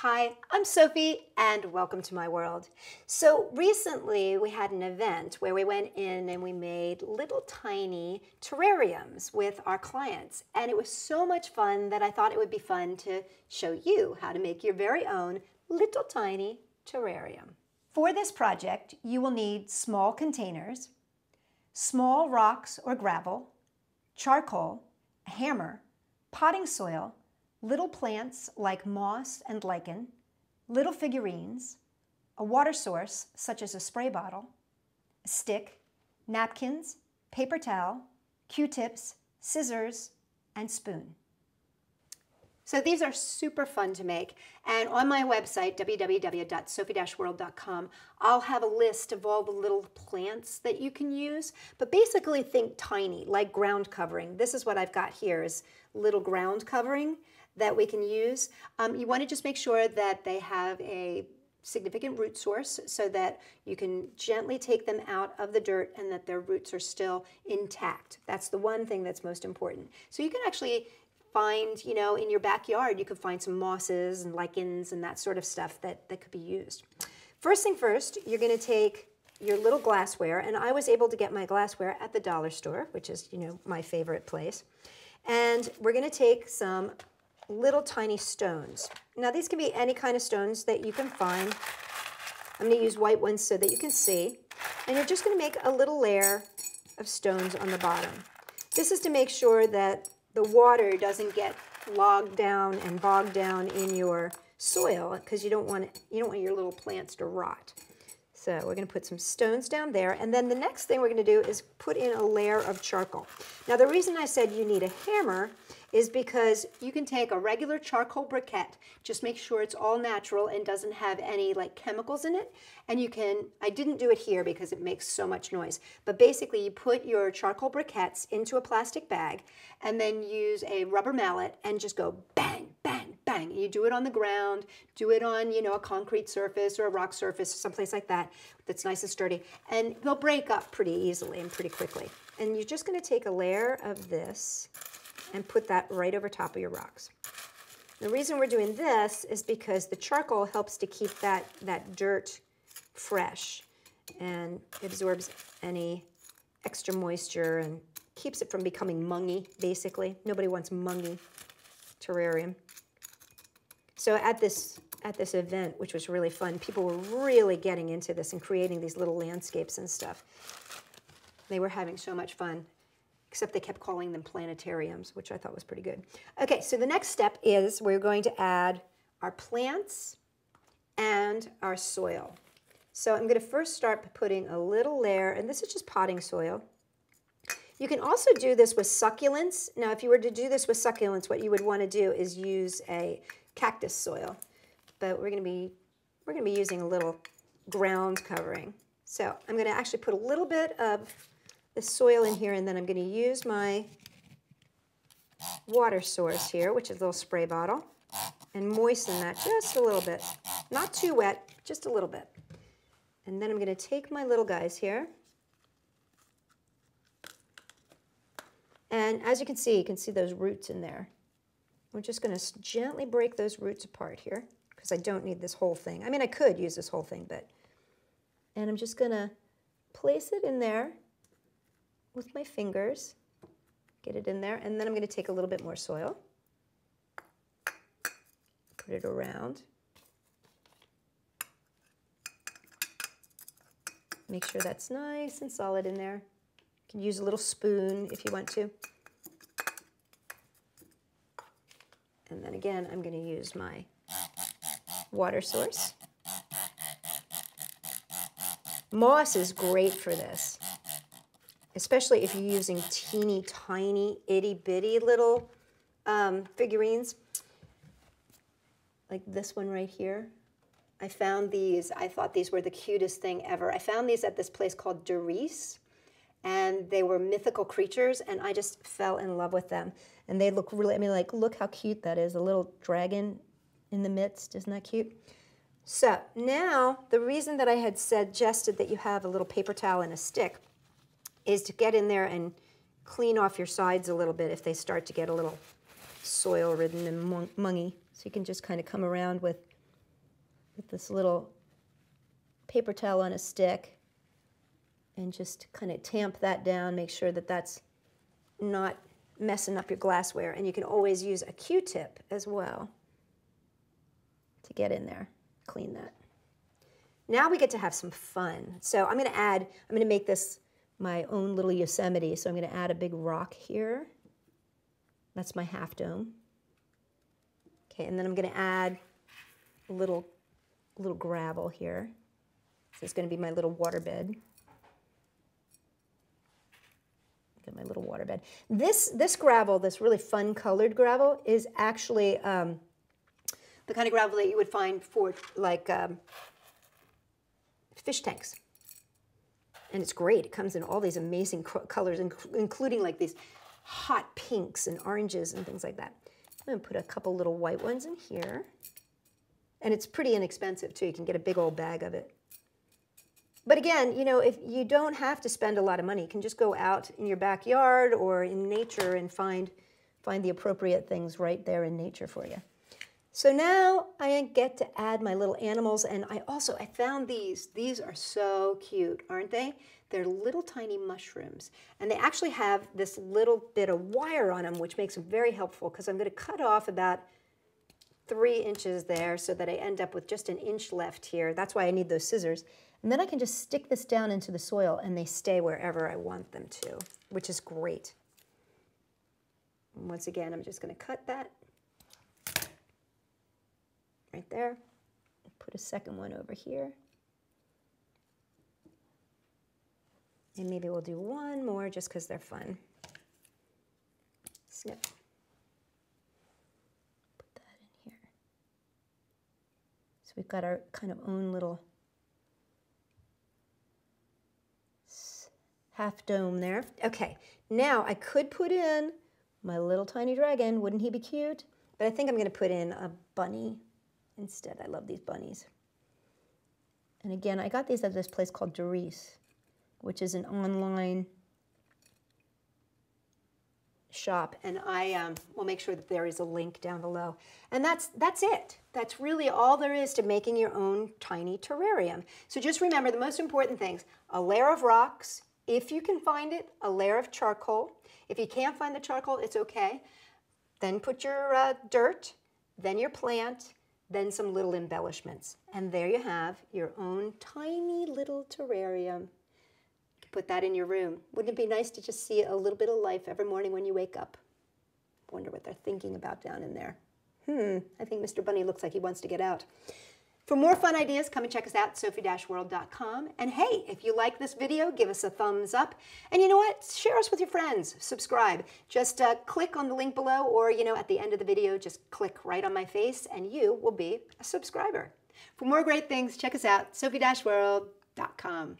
Hi, I'm Sophie and welcome to my world. So recently we had an event where we went in and we made little tiny terrariums with our clients, and it was so much fun that I thought it would be fun to show you how to make your very own little tiny terrarium. For this project you will need small containers, small rocks or gravel, charcoal, a hammer, potting soil, little plants like moss and lichen, little figurines, a water source such as a spray bottle, a stick, napkins, paper towel, Q-tips, scissors, and spoon. So these are super fun to make, and on my website, www.sophie-world.com, I'll have a list of all the little plants that you can use, but basically think tiny, like ground covering. This is what I've got here, is little ground covering that we can use. You want to just make sure that they have a significant root source so that you can gently take them out of the dirt and that their roots are still intact. That's the one thing that's most important. So you can actually find, in your backyard, you could find some mosses and lichens and that sort of stuff that could be used. First thing first, you're going to take your little glassware, and I was able to get my glassware at the dollar store, which is, my favorite place. And we're going to take some little tiny stones. Now these can be any kind of stones that you can find. I'm going to use white ones so that you can see. And you're just going to make a little layer of stones on the bottom. This is to make sure that the water doesn't get bogged down in your soil, because you don't want your little plants to rot. So we're going to put some stones down there, and then the next thing we're going to do is put in a layer of charcoal. Now the reason I said you need a hammer is because you can take a regular charcoal briquette, just make sure it's all natural and doesn't have any chemicals in it, and you can, I didn't do it here because it makes so much noise, but basically you put your charcoal briquettes into a plastic bag and then use a rubber mallet and just go bang, bang, bang. You do it on the ground, do it on, a concrete surface or a rock surface or someplace like that that's nice and sturdy, and they'll break up pretty easily and pretty quickly. And you're just going to take a layer of this and put that right over top of your rocks. The reason we're doing this is because the charcoal helps to keep that dirt fresh and absorbs any extra moisture and keeps it from becoming mungy, basically. Nobody wants mungy terrarium. So at this event, which was really fun, people were really getting into this and creating these little landscapes and stuff. They were having so much fun, except they kept calling them planetariums, which I thought was pretty good. Okay, so the next step is we're going to add our plants and our soil. So I'm going to first start putting a little layer, and this is just potting soil. You can also do this with succulents. Now, if you were to do this with succulents, what you would want to do is use a cactus soil. But we're going to be using a little ground covering. So I'm going to actually put a little bit of the soil in here, and then I'm going to use my water source here, which is a little spray bottle, and moisten that just a little bit. Not too wet, just a little bit. And then I'm going to take my little guys here. And as you can see those roots in there. We're just going to gently break those roots apart here, because I don't need this whole thing. I mean, I could use this whole thing, and I'm just going to place it in there with my fingers, get it in there, and then I'm going to take a little bit more soil, put it around, make sure that's nice and solid in there. You can use a little spoon if you want to. And then again, I'm going to use my water source. Moss is great for this, especially if you're using teeny tiny itty bitty little figurines, like this one right here. I found these, I thought these were the cutest thing ever. I found these at this place called Terrarium, and they were mythical creatures, and I just fell in love with them. And they look really, look how cute that is, a little dragon in the midst. Isn't that cute? So now, the reason that I had suggested that you have a little paper towel and a stick is to get in there and clean off your sides a little bit if they start to get a little soil-ridden and mungy. So you can just kind of come around with with this little paper towel on a stick and just kind of tamp that down, make sure that that's not messing up your glassware. And you can always use a Q-tip as well to get in there, clean that. Now we get to have some fun. So I'm going to make this my own little Yosemite. So I'm going to add a big rock here. That's my half dome. Okay, and then I'm going to add a little gravel here. So it's going to be my little water bed. Get my little water bed. This gravel, this really fun colored gravel, is actually the kind of gravel that you would find for like fish tanks. And it's great. It comes in all these amazing colors, including like these hot pinks and oranges and things like that. I'm going to put a couple little white ones in here. And it's pretty inexpensive too. You can get a big old bag of it. But again, you know, if you don't have to spend a lot of money, you can just go out in your backyard or in nature and find the appropriate things right there in nature for you. So now I get to add my little animals, and I found these. These are so cute, aren't they? They're little tiny mushrooms, and they actually have this little bit of wire on them, which makes them very helpful because I'm going to cut off about 3 inches there so that I end up with just an inch left here. That's why I need those scissors. And then I can just stick this down into the soil and they stay wherever I want them to, which is great. And once again, I'm just going to cut that right there. Put a second one over here. And maybe we'll do one more just because they're fun. Snip. Put that in here. So we've got our kind of own little half dome there. Okay, now I could put in my little tiny dragon. Wouldn't he be cute? But I think I'm going to put in a bunny instead. I love these bunnies. And again, I got these at this place called Doris, which is an online shop, and I will make sure that there is a link down below. And that's it. That's really all there is to making your own tiny terrarium. So just remember the most important things: a layer of rocks, if you can find it, a layer of charcoal. If you can't find the charcoal, it's okay. Then put your dirt, then your plant, then some little embellishments. And there you have your own tiny little terrarium. You can put that in your room. Wouldn't it be nice to just see a little bit of life every morning when you wake up? Wonder what they're thinking about down in there. I think Mr. Bunny looks like he wants to get out. For more fun ideas, come and check us out at Sophie-World.com. And hey, if you like this video, give us a thumbs up. And you know what? Share us with your friends. Subscribe. Just click on the link below, or at the end of the video, just click right on my face and you will be a subscriber. For more great things, check us out, Sophie-World.com.